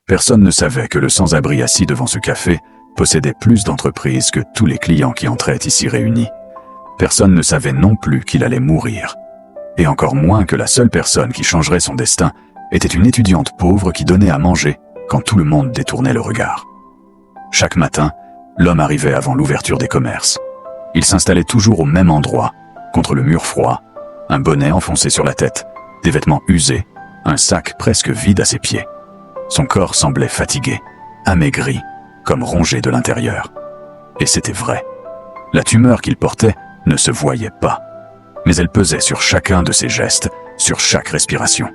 Personne ne savait que le sans-abri assis devant ce café possédait plus d'entreprises que tous les clients qui entraient ici réunis. Personne ne savait non plus qu'il allait mourir. Et encore moins que la seule personne qui changerait son destin était une étudiante pauvre qui donnait à manger quand tout le monde détournait le regard. Chaque matin, l'homme arrivait avant l'ouverture des commerces. Il s'installait toujours au même endroit, contre le mur froid, un bonnet enfoncé sur la tête, des vêtements usés, un sac presque vide à ses pieds. Son corps semblait fatigué, amaigri, comme rongé de l'intérieur. Et c'était vrai. La tumeur qu'il portait ne se voyait pas, mais elle pesait sur chacun de ses gestes, sur chaque respiration.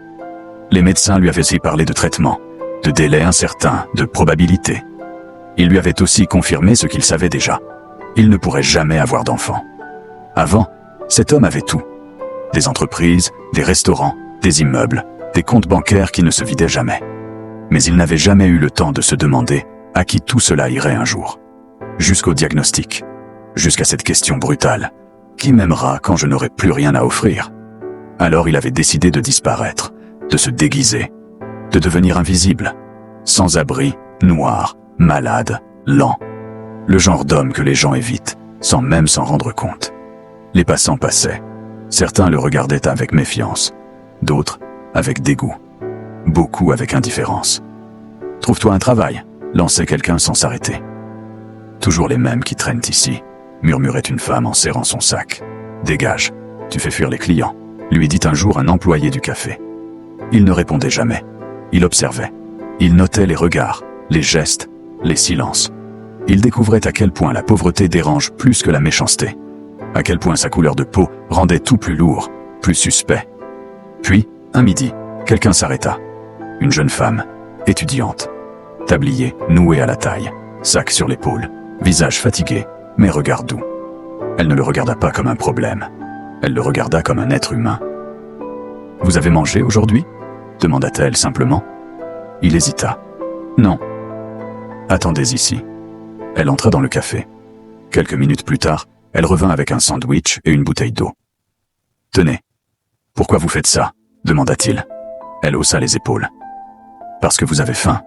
Les médecins lui avaient aussi parlé de traitement, de délais incertains, de probabilités. Ils lui avaient aussi confirmé ce qu'il savait déjà. Il ne pourrait jamais avoir d'enfant. Avant, cet homme avait tout. Des entreprises, des restaurants, des immeubles, des comptes bancaires qui ne se vidaient jamais. Mais il n'avait jamais eu le temps de se demander à qui tout cela irait un jour. Jusqu'au diagnostic, jusqu'à cette question brutale. Qui m'aimera quand je n'aurai plus rien à offrir? Alors il avait décidé de disparaître, de se déguiser, de devenir invisible, sans abri, noir, malade, lent. Le genre d'homme que les gens évitent, sans même s'en rendre compte. Les passants passaient. Certains le regardaient avec méfiance, d'autres avec dégoût, beaucoup avec indifférence. « Trouve-toi un travail », lançait quelqu'un sans s'arrêter. « Toujours les mêmes qui traînent ici », murmurait une femme en serrant son sac. « Dégage, tu fais fuir les clients », lui dit un jour un employé du café. Il ne répondait jamais. Il observait. Il notait les regards, les gestes, les silences. Il découvrait à quel point la pauvreté dérange plus que la méchanceté. À quel point sa couleur de peau rendait tout plus lourd, plus suspect. Puis, un midi, quelqu'un s'arrêta. Une jeune femme, étudiante. Tablier noué à la taille, sac sur l'épaule, visage fatigué, mais regard doux. Elle ne le regarda pas comme un problème. Elle le regarda comme un être humain. « Vous avez mangé aujourd'hui » demanda-t-elle simplement. Il hésita. « Non. »« Attendez ici. » Elle entra dans le café. Quelques minutes plus tard, elle revint avec un sandwich et une bouteille d'eau. « Tenez. Pourquoi vous faites ça » demanda-t-il. Elle haussa les épaules. « Parce que vous avez faim. »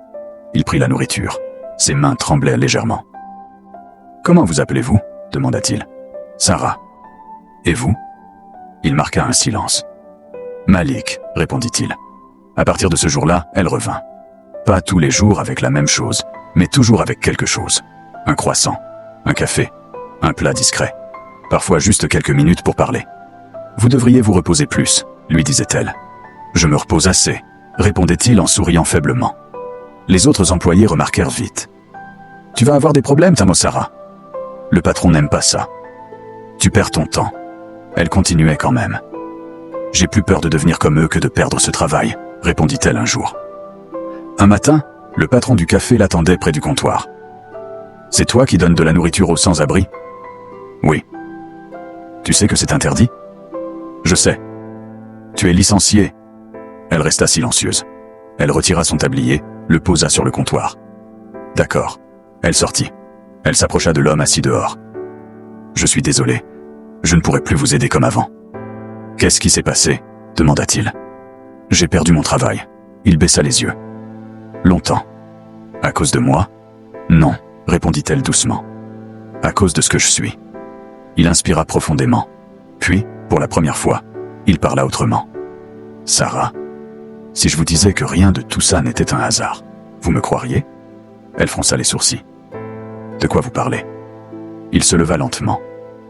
Il prit la nourriture. Ses mains tremblaient légèrement. « Comment vous appelez-vous » demanda-t-il. « Sarah. »« Et vous » Il marqua un silence. « Malik » répondit-il. À partir de ce jour-là, elle revint. Pas tous les jours avec la même chose, mais toujours avec quelque chose. Un croissant, un café, un plat discret. Parfois juste quelques minutes pour parler. « Vous devriez vous reposer plus » lui disait-elle. « Je me repose assez » répondait-il en souriant faiblement. Les autres employés remarquèrent vite. « Tu vas avoir des problèmes, Tamo Sarah. Le patron n'aime pas ça. Tu perds ton temps. » Elle continuait quand même. « J'ai plus peur de devenir comme eux que de perdre ce travail » répondit-elle un jour. Un matin, le patron du café l'attendait près du comptoir. « C'est toi qui donnes de la nourriture aux sans-abri » ? « Oui. »« Tu sais que c'est interdit » ? « Je sais. »« Tu es licencié. » Elle resta silencieuse. Elle retira son tablier, le posa sur le comptoir. « D'accord. » Elle sortit. Elle s'approcha de l'homme assis dehors. « Je suis désolé. Je ne pourrai plus vous aider comme avant. »« Qu'est-ce qui s'est passé ?» demanda-t-il. « J'ai perdu mon travail. » Il baissa les yeux. « Longtemps. »« À cause de moi ?»« Non, » répondit-elle doucement. « À cause de ce que je suis. » Il inspira profondément. Puis, pour la première fois, il parla autrement. « Sarah, si je vous disais que rien de tout ça n'était un hasard, vous me croiriez ?» Elle fronça les sourcils. « De quoi vous parlez ?» Il se leva lentement.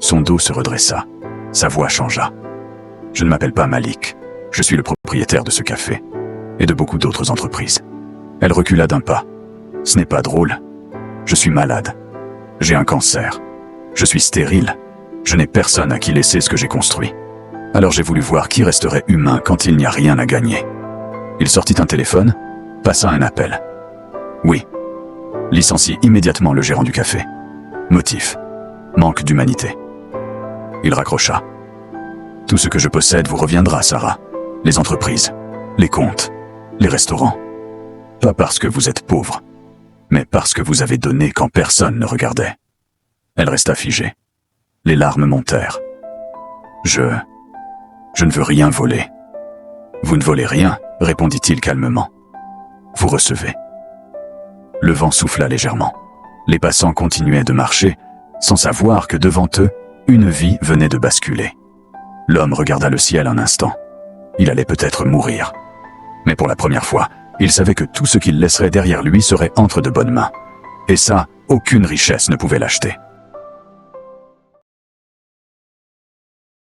Son dos se redressa. Sa voix changea. « Je ne m'appelle pas Malik. Je suis le propriétaire de ce café. Et de beaucoup d'autres entreprises. » Elle recula d'un pas. « Ce n'est pas drôle. Je suis malade. J'ai un cancer. Je suis stérile. Je n'ai personne à qui laisser ce que j'ai construit. Alors j'ai voulu voir qui resterait humain quand il n'y a rien à gagner. » Il sortit un téléphone, passa un appel. « Oui. » Licencie immédiatement le gérant du café. Motif. Manque d'humanité. Il raccrocha. « Tout ce que je possède vous reviendra, Sarah. Les entreprises, les comptes, les restaurants. Pas parce que vous êtes pauvre, mais parce que vous avez donné quand personne ne regardait. » Elle resta figée. Les larmes montèrent. « Je ne veux rien voler. » « Vous ne volez rien, » répondit-il calmement. « Vous recevez. Le vent souffla légèrement. Les passants continuaient de marcher, sans savoir que devant eux, une vie venait de basculer. L'homme regarda le ciel un instant. Il allait peut-être mourir. Mais pour la première fois, il savait que tout ce qu'il laisserait derrière lui serait entre de bonnes mains. Et ça, aucune richesse ne pouvait l'acheter.